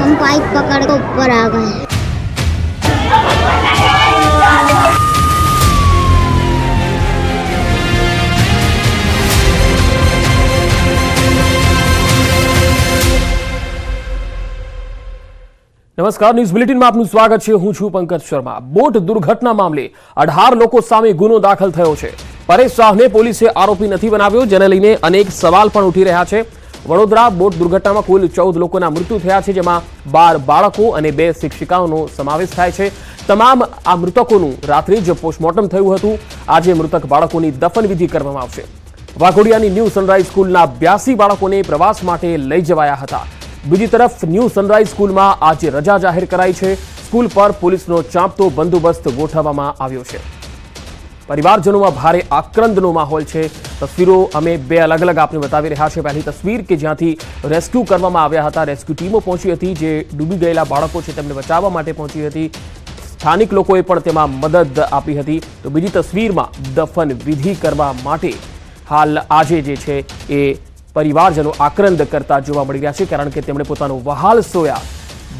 हम पाइप पकड़ के ऊपर आ गए। નમસ્કાર, ન્યૂઝ બુલેટિનમાં આપનું સ્વાગત છે। હું છું પંકજ શર્મા। બોટ દુર્ઘટના મામલે 18 લોકો સામે ગુનો દાખલ થયો છે। પરેશ શાહને પોલીસે આરોપી નથી બનાવ્યો, જેને લઈને અનેક સવાલ પણ ઉઠી રહ્યા છે। વડોદરા બોટ દુર્ઘટનામાં કુલ 14 લોકોના મૃત્યુ થયા છે, જેમાં 12 બાળકો અને 2 શિક્ષિકાઓનો સમાવેશ થાય છે। તમામ આ મૃતકોનું રાત્રે જ પોસ્ટમોર્ટમ થયું હતું। આજે મૃતક બાળકોની દફનવિધિ કરવામાં આવશે। વાઘોડિયાની ન્યૂ સનરાઈઝ સ્કૂલના 82 બાળકોને પ્રવાસ માટે લઈ જવાયા હતા। બીજી તરફ ન્યૂ સનરાઈઝ સ્કૂલમાં આજે રજા જાહેર કરાઈ છે। સ્કૂલ પર પોલીસનો ચાંપતો બંદોબસ્ત ગોઠવવામાં આવ્યો છે। પરિવારજનોમાં ભારે આક્રંદનો માહોલ છે। તસવીરો અમે 2 અલગ અલગ આપને બતાવી રહ્યા છે। પહેલી તસવીર કે જ્યાંથી રેસ્ક્યુ કરવામાં આવ્યા હતા, રેસ્ક્યુ ટીમો પહોંચી હતી, જે ડૂબી ગયેલા બાળકો છે તેમને બચાવવા માટે પહોંચી હતી। સ્થાનિક લોકોએ પણ તેમાં મદદ આપી હતી। તો બીજી તસવીરમાં દફન વિધિ કરવા માટે હાલ આજે જે છે એ પરિવારજનો આક્રંદ કરતા જોવા મળી રહ્યા છે, કારણ કે તેમણે પોતાનું વહાલ સોયા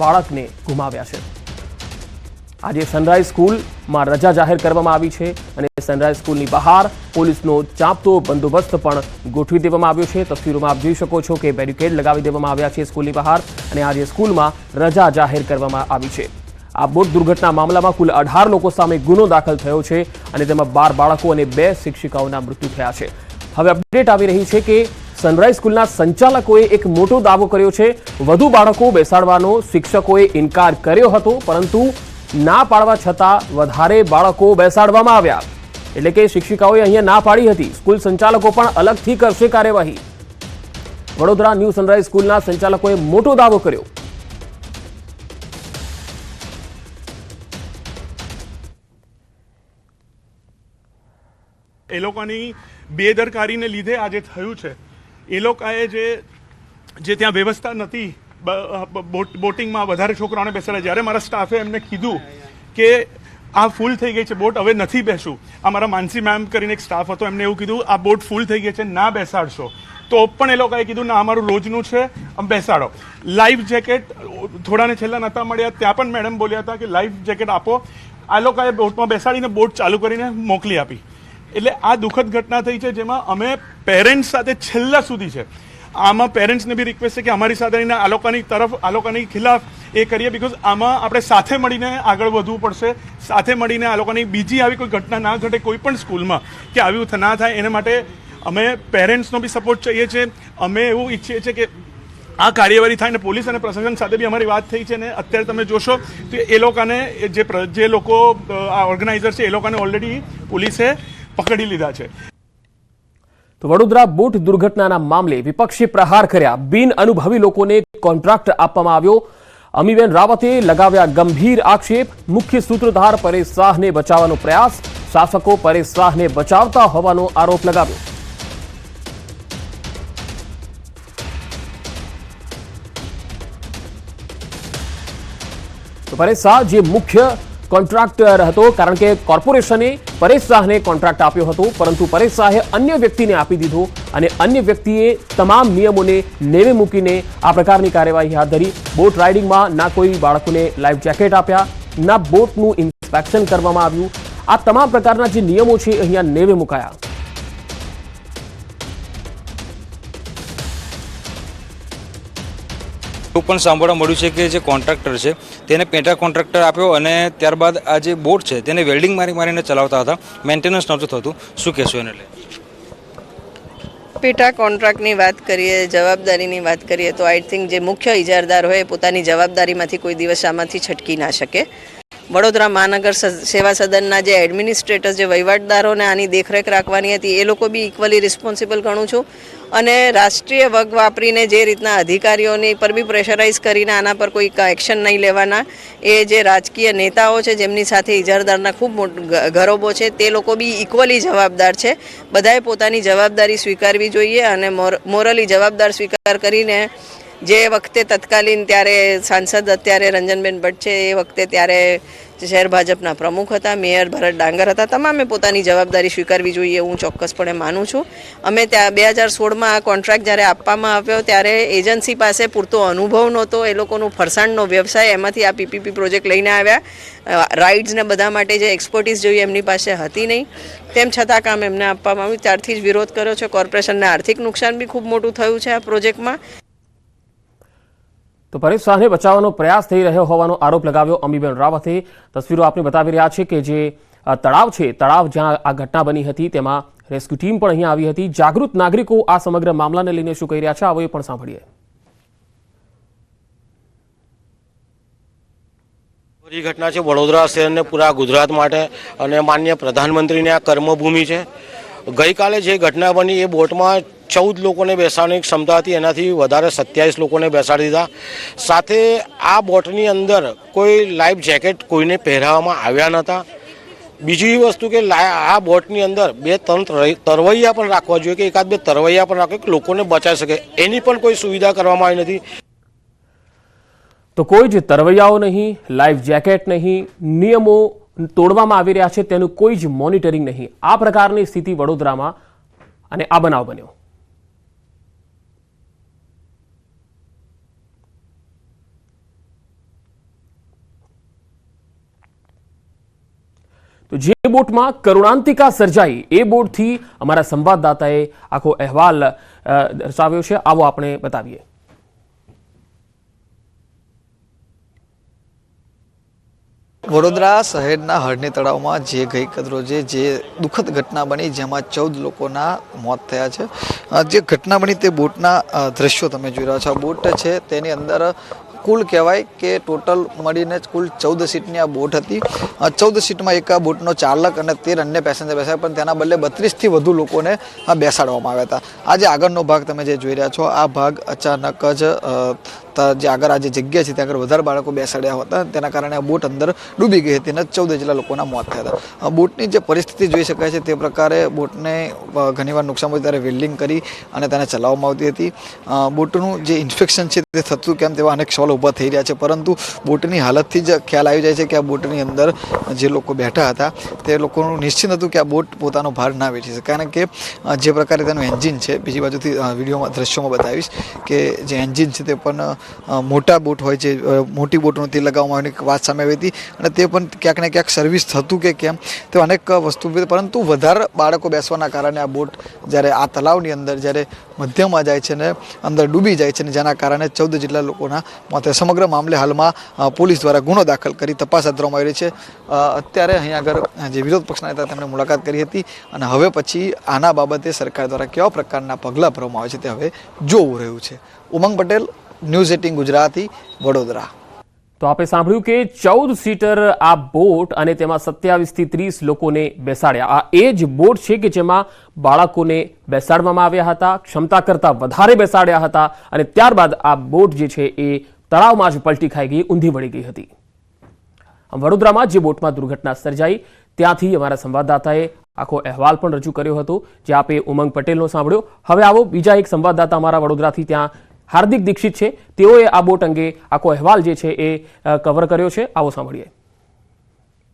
બાળકને ગુમાવ્યા છે। આજે સનરાઈઝ સ્કૂલમાં રજા જાહેર કરવામાં આવી છે અને સનરાઈઝ સ્કૂલની બહાર પોલીસનો ચાંપતો બંદોબસ્ત પણ ગોઠવી દેવામાં આવ્યો છે। તસવીરોમાં આપ જોઈ શકો છો કે બેરિકેડ લગાવી દેવામાં આવ્યા છે સ્કૂલની બહાર અને આજે સ્કૂલમાં રજા જાહેર કરવામાં આવી છે। આ બોટ દુર્ઘટના મામલામાં કુલ 18 લોકો સામે ગુનો દાખલ થયો છે અને તેમાં 12 બાળકો અને 2 શિક્ષિકાઓના મૃત્યુ થયા છે। હવે અપડેટ આવી રહી છે કે સનરાઈઝ સ્કૂલના સંચાલકોએ એક મોટો દાવો કર્યો છે। વધુ બાળકો બેસાડવાનો શિક્ષકોએ ઇનકાર કર્યો હતો, પરંતુ ના પાડવા છતાં વધારે બાળકો બેસાડવામાં આવ્યા। એટલે કે શિક્ષિકાઓએ અહીંયા ના પાડી હતી, સ્કૂલ સંચાલકો પણ અલગથી કરશે કાર્યવાહી। વડોદરા ન્યૂ સનરાઈઝ સ્કૂલના સંચાલકોએ મોટો દાવો કર્યો। એ લોકોની બેદરકારીને લીધે આજે થયું છે। એ લોકોએ જે ત્યાં વ્યવસ્થા નથી બોટિંગમાં વધારે છોકરાઓને બેસાડે, જ્યારે મારા સ્ટાફે એમને કીધું કે આ ફૂલ થઈ ગઈ છે બોટ, હવે નથી બેસું। આ મારા માનસી મેમ કરીને એક સ્ટાફ હતો, એમને એવું કીધું આ બોટ ફૂલ થઈ ગઈ છે, ના બેસાડશો, તો પણ એ લોકોએ કીધું ના અમારું રોજનું છે, બેસાડો। લાઈફ જેકેટ થોડાને છેલ્લા નહોતા મળ્યા, ત્યાં પણ મેડમ બોલ્યા હતા કે લાઈફ જેકેટ આપો। આ લોકોએ બોટમાં બેસાડીને બોટ ચાલુ કરીને મોકલી આપી। એટલે આ દુઃખદ ઘટના થઈ છે, જેમાં અમે પેરેન્ટ્સ સાથે છેલ્લા સુધી છે। આમાં પેરેન્ટ્સને બી રિક્વેસ્ટ છે કે અમારી સાથે આ લોકોની તરફ, આ લોકોની ખિલાફ એ કરીએ, બિકોઝ આમાં આપણે સાથે મળીને આગળ વધવું પડશે। સાથે મળીને આ લોકોની બીજી આવી કોઈ ઘટના ના ઘટે કોઈ પણ સ્કૂલમાં, કે આવું ના થાય, એના માટે અમે પેરેન્ટ્સનો બી સપોર્ટ ચાહીએ છીએ। અમે એવું ઈચ્છીએ છીએ કે આ કાર્યવાહી થાય ને પોલીસ અને પ્રશાસન સાથે બી અમારી વાત થઈ છે ને અત્યારે તમે જોશો તો એ લોકોને જે લોકો આ ઓર્ગેનાઇઝર છે એ લોકોને ઓલરેડી પોલીસે પકડી લીધા છે। તો વડોદરા બોટ દુર્ઘટનાના મામલે વિપક્ષે પ્રહાર કર્યા। બિન અનુભવી લોકોને કોન્ટ્રાક્ટ આપવામાં આવ્યો। અમીબેન રાવતે લગાવ્યા ગંભીર આક્ષેપ। મુખ્ય સૂત્રધાર પરેશ શાહને બચાવવાનો પ્રયાસ, શાસકો પરેશ શાહને બચાવતા હોવાનો આરોપ લગાવ્યો। તો પરેશ શાહ જે મુખ્ય કોન્ટ્રાક્ટર હતો, કારણ કે કોર્પોરેશને પરેશ શાહને કોન્ટ્રાક્ટ આપ્યો હતો, પરંતુ પરેશ શાહે અન્ય વ્યક્તિને આપી દીધો અને અન્ય વ્યક્તિએ તમામ નિયમોને નેવે મૂકીને આ પ્રકારની કાર્યવાહી હાથ ધરી। બોટ રાઇડિંગમાં ના કોઈ બાળકોને લાઈફ જેકેટ આપ્યા, ના બોટનું ઇન્સ્પેક્શન કરવામાં આવ્યું। આ તમામ પ્રકારના જે નિયમો છે અહીંયા નેવે મુકાયા। એવું પણ સાંભળવા મળ્યું છે કે જે કોન્ટ્રાક્ટર છે તેને પેટા કોન્ટ્રાક્ટર આપ્યો અને ત્યારબાદ આ જે બોટ છે તેને વેલ્ડિંગ મારીને ચલાવતા હતા, મેન્ટેનન્સ નહોતું થતું। શું કહેશો એને લઈને? પેટા કોન્ટ્રાક્ટની વાત કરીએ, જવાબદારીની વાત કરીએ તો આઈ થિંક જે મુખ્ય ઇજારદાર હોય પોતાની જવાબદારીમાંથી કોઈ દિવસ આમાંથી છટકી ના શકે। વડોદરા મહાનગર સેવા સદનના જે એડમિનિસ્ટ્રેટર, જે વહીવટદારોને આની દેખરેખ રાખવાની હતી, એ લોકો બી ઇક્વલી રિસ્પોન્સિબલ ગણું છું। અને રાષ્ટ્રીય વગ વાપરીને જે રીતના અધિકારીઓની પર બી પ્રેશરાઇઝ કરીને આના પર કોઈ એક્શન નહીં લેવાના, એ જે રાજકીય નેતાઓ છે જેમની સાથે ઇજારદારના ખૂબ ગરોબો છે, તે લોકો બી ઇક્વલી જવાબદાર છે। બધાએ પોતાની જવાબદારી સ્વીકારવી જોઈએ અને મોરલી જવાબદાર સ્વીકાર કરીને જે વખતે તત્કાલીન ત્યારે સાંસદ અત્યારે રંજનબેન ભટ્ટ છે એ વખતે ત્યારે શહેર ભાજપના પ્રમુખ હતા, મેયર ભરત ડાંગર હતા. તમામે પોતાની જવાબદારી સ્વીકારવી જોઈએ હું ચોક્કસપણે માનું છું. અમે ત્યાં 2016માં આ કોન્ટ્રાક્ટ જ્યારે આપવામાં આવ્યો ત્યારે એજન્સી પાસે પૂરતો અનુભવ નહોતો, એ લોકોનું ફરસાણનો વ્યવસાય, એમાંથી આ પીપીપી પ્રોજેક્ટ લઈને આવ્યા. રાઇડ્સ ને બધા માટે જે એક્સપર્ટીઝ જોઈએ એમની પાસે હતી નહીં. તેમ છતાં કામ એમને આપવામાં આવ્યું. ત્યારથી જ વિરોધ કર્યો છે. કોર્પોરેશનને આર્થિક નુકસાન બી ખૂબ મોટું થયું છે આ પ્રોજેક્ટમાં. તો પરેશ શાહને બચાવવાનો પ્રયાસ થઈ રહ્યો હોવાનો આરોપ લગાવ્યો અમીબેન રાવતે. તસવીરો આપને બતાવી રહ્યા છે કે જે તળાવ છે, તળાવ જ્યાં આ ઘટના બની હતી તેમાં રેસ્ક્યુ ટીમ પણ અહીંયા આવી હતી. જાગૃત નાગરિકો આ સમગ્ર મામલાને લઈને શું કહી રહ્યા છે આવો એ પણ સાંભળીએ. ઘટના છે વડોદરા શહેરને પૂરા ગુજરાત માટે અને માનનીય પ્રધાનમંત્રીની આ કર્મભૂમિ છે. ગઈકાલે જે ઘટના બની એ બોટમાં 14 લોકોને બેસાડવાની ક્ષમતા હતી, એનાથી વધારે 27 લોકોને બેસાડી દીધા. સાથે આ બોટની અંદર કોઈ લાઈફ જેકેટ કોઈને પહેરાવવામાં આવ્યા નહોતા. બીજી વસ્તુ કે આ બોટની અંદર 2-3 તરવૈયા પણ રાખવા જોઈએ, કે એકાદ 2 તરવૈયા પણ રાખે કે લોકોને બચાવી શકે, એની પણ કોઈ સુવિધા કરવામાં આવી નથી. તો કોઈ જ તરવૈયાઓ નહીં, લાઈફ જેકેટ નહીં, નિયમો તોડવામાં આવી રહ્યા છે તેનું કોઈ જ મોનિટરિંગ નહીં. આ પ્રકારની સ્થિતિ વડોદરામાં અને આ બનાવ બન્યો. તો જે બોટમાં કરુણાંતિકા સર્જાઈ એ બોટથી અમારા સંવાદદાતાએ આખો અહેવાલ દર્શાવ્યો છે. આવો આપણે બતાવીએ. વડોદરા શહેરના હરણી તળાવમાં જે ગઈકાલે રોજે જે દુઃખદ ઘટના બની જેમાં 14 લોકોના મોત થયા છે. જે ઘટના બની તે બોટના દ્રશ્યો તમે જોઈ રહ્યા છો. આ બોટ છે તેની અંદર કુલ કહેવાય કે ટોટલ મળીને કુલ 14 સીટની આ બોટ હતી. 14 સીટમાં એક આ બોટનો ચાલક અને 13 અન્ય પેસેન્જર બેસાડ્યા, પણ તેના બદલે 32થી વધુ લોકોને બેસાડવામાં આવ્યા હતા. આ જે આગળનો ભાગ તમે જે જોઈ રહ્યા છો આ ભાગ અચાનક જ જે આગળ આ જે જગ્યા છે ત્યાં આગળ વધારે બાળકો બેસાડ્યા હતા, તેના કારણે આ બોટ અંદર ડૂબી ગઈ હતી અને 14 જેટલા લોકોના મોત થયા હતા. બોટની જે પરિસ્થિતિ જોઈ શકાય છે તે પ્રકારે બોટને ઘણીવાર નુકસાન થયું ત્યારે વેલ્ડિંગ કરી અને તેને ચલાવવામાં આવતી હતી. બોટનું જે ઇન્ફેક્શન છે તે થતું કેમ તેવા અનેક સવાલ ઊભા થઈ રહ્યા છે, પરંતુ બોટની હાલતથી જ ખ્યાલ આવી જાય છે કે આ બોટની અંદર જે લોકો બેઠા હતા તે લોકોનું નિશ્ચિત હતું કે આ બોટ પોતાનો ભાર ના વેઠી શકે, કારણ કે જે પ્રકારે તેનું એન્જિન છે, બીજી બાજુથી વિડીયોમાં દ્રશ્યોમાં બતાવીશ કે જે એન્જિન છે તે પણ મોટા બોટ હોય છે, મોટી બોટનું તેલ લગાવવામાં આવવાની વાત સામે આવી હતી અને તે પણ ક્યાંક ને ક્યાંક સર્વિસ થતું કે કેમ તે અનેક વસ્તુ, પરંતુ વધારે બાળકો બેસવાના કારણે આ બોટ જ્યારે આ તળાવની અંદર જ્યારે મધ્યમાં જાય છે ને અંદર ડૂબી જાય છે ને જેના કારણે 14 જેટલા લોકોના મોત. સમગ્ર મામલે હાલમાં પોલીસ દ્વારા ગુનો દાખલ કરી તપાસ હાથ ધરવામાં આવી રહી છે. અત્યારે અહીં આગળ જે વિરોધ પક્ષના નેતા તેમણે મુલાકાત કરી હતી અને હવે પછી આના બાબતે સરકાર દ્વારા કેવા પ્રકારના પગલાં ભરવામાં આવે છે તે હવે જોવું રહ્યું છે. ઉમંગ પટેલ, ન્યૂઝ 18 ગુજરાતી, વડોદરા. તો આપણે સાંભળ્યું કે 14 સીટર આ બોટ અને તેમાં 27 થી 30 લોકોને બેસાડ્યા. આ એ જ બોટ છે કે જેમાં બાળકોને બેસાડવામાં આવ્યા હતા, ક્ષમતા કરતાં વધારે બેસાડ્યા હતા અને ત્યારબાદ આ બોટ જે છે એ તળાવમાં જ પલટી ખાઈ ગઈ, ઊંધી વળી ગઈ હતી. વડોદરામાં જે બોટમાં દુર્ઘટના સર્જાઈ ત્યાંથી અમારા સંવાદદાતાએ આખો અહેવાલ પણ રજૂ કર્યો હતો, જે આપે ઉમંગ પટેલનો સાંભળ્યો. હવે આવો બીજા એક સંવાદદાતા અમારા વડોદરાથી ત્યાં હાર્દિક દીક્ષિત છે, તેઓએ આ બોટ અંગે આખો અહેવાલ જે છે એ કવર કર્યો છે. આવો સાંભળીએ.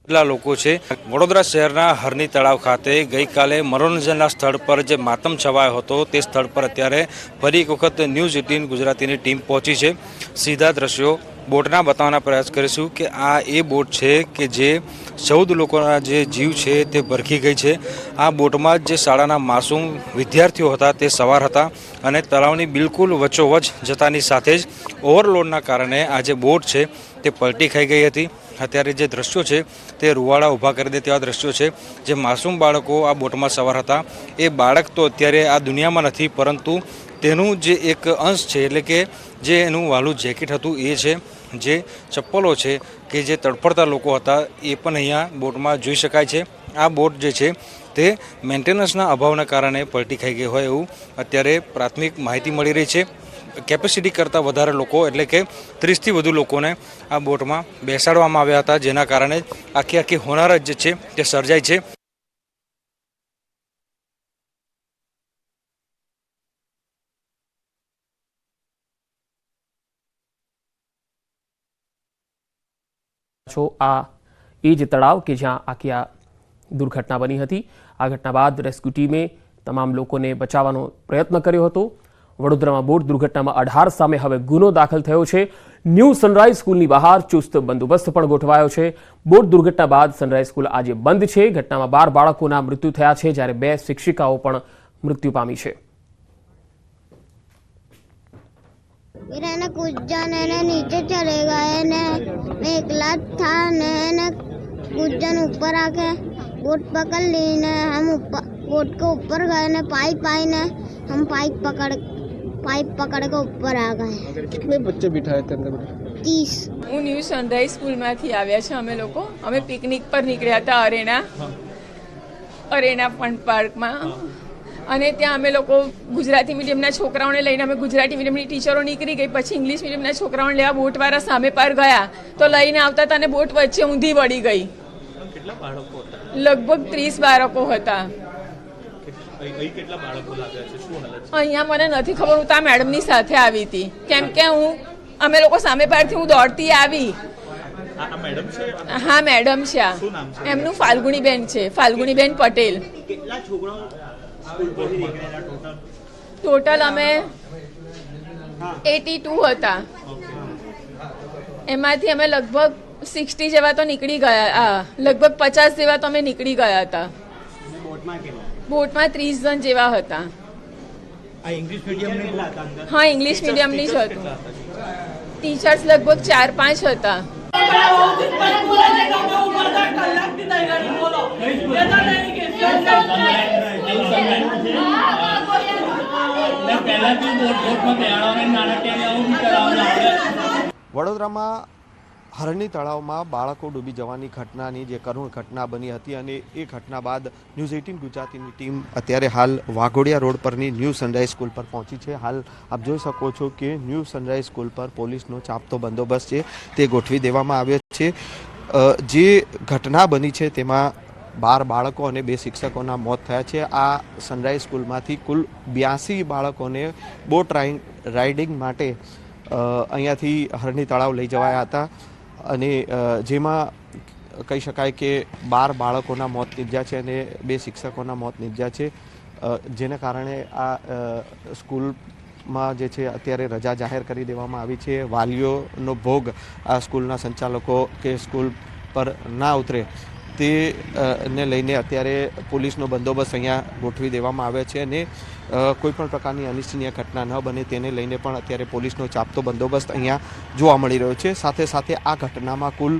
કેટલા લોકો છે વડોદરા શહેરના હરણી તળાવ ખાતે ગઈકાલે મનોરંજનના સ્થળ પર જે માતમ છવાયો હતો તે સ્થળ પર અત્યારે ફરી એક વખત ન્યૂઝ 18 ગુજરાતીની ટીમ પહોંચી છે. સીધા દ્રશ્યો બોટના બતાવવાના પ્રયાસ કરીશું કે આ એ બોટ છે કે જે 14 લોકોના જે જીવ છે તે ભરખી ગઈ છે. આ બોટમાં જે શાળાના માસૂમ વિદ્યાર્થીઓ હતા તે સવાર હતા અને તળાવની બિલકુલ વચ્ચોવચ જતાની સાથે જ ઓવરલોડના કારણે આ જે બોટ છે તે પલટી ખાઈ ગઈ હતી. અત્યારે જે દ્રશ્યો છે તે રૂવાડા ઊભા કરી દે તેવા દ્રશ્યો છે. જે માસૂમ બાળકો આ બોટમાં સવાર હતા એ બાળક તો અત્યારે આ દુનિયામાં નથી, પરંતુ તેનું જે એક અંશ છે એટલે કે જે એનું વાલું જેકેટ હતું એ છે, જે ચપ્પલો છે કે જે તડફડતા લોકો હતા એ પણ અહીંયા બોટમાં જોઈ શકાય છે. આ બોટ જે છે તે મેન્ટેનન્સના અભાવના કારણે પલટી ખાઈ ગઈ હોય એવું અત્યારે પ્રાથમિક માહિતી મળી રહી છે. કેપેસિટી કરતાં વધારે લોકો એટલે કે 30થી વધુ લોકોને આ બોટમાં બેસાડવામાં આવ્યા હતા, જેના કારણે આખી હોનારત જે છે તે સર્જાઈ છે. છો આ એ જ તળાવ કે જ્યાં આખી આ દુર્ઘટના બની હતી. આ ઘટના બાદ રેસ્ક્યુ ટીમે તમામ લોકોને બચાવવાનો પ્રયત્ન કર્યો હતો. વડોદરામાં બોટ દુર્ઘટનામાં 18 સામે હવે ગુનો દાખલ થયો છે. ન્યૂ સનરાઈઝ સ્કૂલની બહાર ચુસ્ત બંદોબસ્ત પણ ગોઠવાયો છે. બોટ દુર્ઘટના બાદ સનરાઈઝ સ્કૂલ આજે બંધ છે. ઘટનામાં 12 બાળકોના મૃત્યુ થયા છે, જ્યારે 2 શિક્ષિકાઓ પણ મૃત્યુ પામી છે. फिर है ना कुछ जन है ना नीचे चले गए ने मैं एकला था ने कुछ जन ऊपर आके बोट पकड़ ली ने हम ऊपर बोट के ऊपर गए ने पाइप आई ने हम पाइप पकड़ के ऊपर आ गए. कितने बच्चे बिठाए थे अंदर? 30. હું ન્યૂ સનરાઈઝ સ્કૂલમાંથી આવ્યા છે. અમે પિકનિક પર નીકળ્યા હતા અરેના ફન પાર્કમાં, અને ત્યાં અમે લોકો ગુજરાતી મીડિયમના છોકરાઓને લઈને અમે ગુજરાતી મીડિયમની ટીચરો નીકળી ગઈ. પછી ઇંગ્લિશ મીડિયમના છોકરાઓને લેવા બોટવાળા સામે પાર ગયા તો લઈને આવતા હતા અને બોટ વચ્ચે ઊંધી વળી ગઈ. કેટલા બાળકો હતા? લગભગ 30 બાળકો હતા. કેટલા બાળકો લાગ્યા છે? શું હાલત છે? અહીંયા મને નથી ખબર. હું તો આ મેડમની સાથે આવી હતી, કેમ કે અમે લોકો સામે પારથી હું દોડતી આવી. આ મેડમ છે? હા મેડમ છે. શું નામ છે એમનું ફાલ્ગુનીબેન છે, ફાલ્ગુનીબેન પટેલ. કેટલા છોકરાઓ સ્કૂલ પરથી નીકળેલા ટોટલ અમે 82 હતા. એમાંથી અમે લગભગ 60 જેવા તો નીકળી ગયા. લગભગ 50 જેવા તો અમે નીકળી ગયા હતા. બોટમાં 30 જણ જેવા હતા. આ ઇંગ્લિશ મીડિયમની હતા અંદર? હા ઇંગ્લિશ મીડિયમની જ હતું. ટીચર્સ લગભગ 4-5 હતા. વડોદરામાં હરણી તળાવમાં બાળકો ડૂબી જવાની ઘટનાની જે કરુણ ઘટના બની હતી, અને એ ઘટના બાદ ન્યૂઝ 18 ગુજરાતીની ટીમ અત્યારે હાલ વાઘોડિયા રોડ પરની ન્યૂ સનરાઈઝ સ્કૂલ પર પહોંચી છે. હાલ આપ જોઈ શકો છો કે ન્યૂ સનરાઈઝ સ્કૂલ પર પોલીસનો ચાંપતો બંદોબસ્ત છે તે ગોઠવી દેવામાં આવ્યો છે. જે ઘટના બની છે તેમાં 12 બાળકો અને 2 શિક્ષકોના મોત થયા છે. આ સનરાઈઝ સ્કૂલમાંથી કુલ 82 બાળકોને બોટ રાઇડિંગ માટે અહીંયાથી હરણી તળાવ લઈ જવાયા હતા, અને જેમાં કહી શકાય કે 12 બાળકોના મોત નીપજ્યા છે અને 2 શિક્ષકોના મોત નીપજ્યા છે, જેને કારણે આ સ્કૂલમાં જે છે અત્યારે રજા જાહેર કરી દેવામાં આવી છે. વાલીઓનો ભોગ આ સ્કૂલના સંચાલકો કે સ્કૂલ પર ના ઉતરે તે ને લઈને અત્યારે પોલીસનો બંદોબસ્ત અહીંયા ગોઠવી દેવામાં આવ્યો છે, અને કોઈપણ પ્રકારની અનિચ્છનીય ઘટના ન બને તેને લઈને પણ અત્યારે પોલીસનો ચાંપતો બંદોબસ્ત અહીંયા જોવા મળી રહ્યો છે. સાથે સાથે આ ઘટનામાં કુલ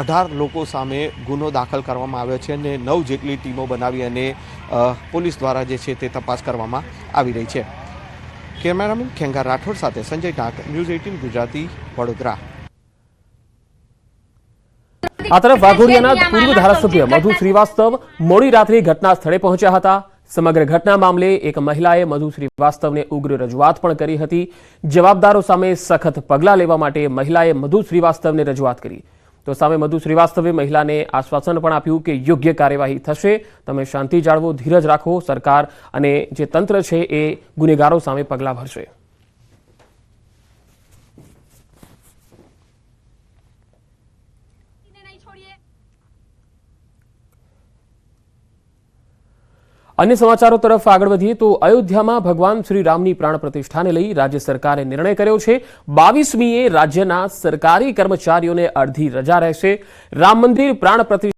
18 લોકો સામે ગુનો દાખલ કરવામાં આવ્યો છે, અને 9 જેટલી ટીમો બનાવી અને પોલીસ દ્વારા જે છે તે તપાસ કરવામાં આવી રહી છે. કેમેરામેન ખેંગાર રાઠોડ સાથે સંજય ટાંક, ન્યૂઝ 18 ગુજરાતી, વડોદરા. આ તરફ વાઘોડિયાના પૂર્વ ધારાસભ્ય મધુ શ્રીવાસ્તવ મોડી રાત્રે ઘટના સ્થળે પહોંચ્યા હતા. સમગ્ર ઘટના મામલે એક મહિલાએ મધુ શ્રીવાસ્તવને ઉગ્ર રજૂઆત પણ કરી હતી. જવાબદારો સામે સખત પગલાં લેવા માટે મહિલાએ મધુ શ્રીવાસ્તવને રજૂઆત કરી. તો સામે મધુ શ્રીવાસ્તવે મહિલાને આશ્વાસન પણ આપ્યું કે યોગ્ય કાર્યવાહી થશે, તમે શાંતિ જાળવો, ધીરજ રાખો, સરકાર અને જે તંત્ર છે એ ગુનેગારો સામે પગલાં ભરશે. अन्य समाचारों तरफ आगळ वधीए तो अयोध्याમાં ભગવાન શ્રી રામની પ્રાણ પ્રતિષ્ઠાને લઈ રાજ્ય સરકારે નિર્ણય કર્યો છે. 22મીએ રાજ્યના સરકારી કર્મચારીઓને અડધી રજા રહેશે. રામ મંદિર પ્રાણ પ્રતિષ્ઠા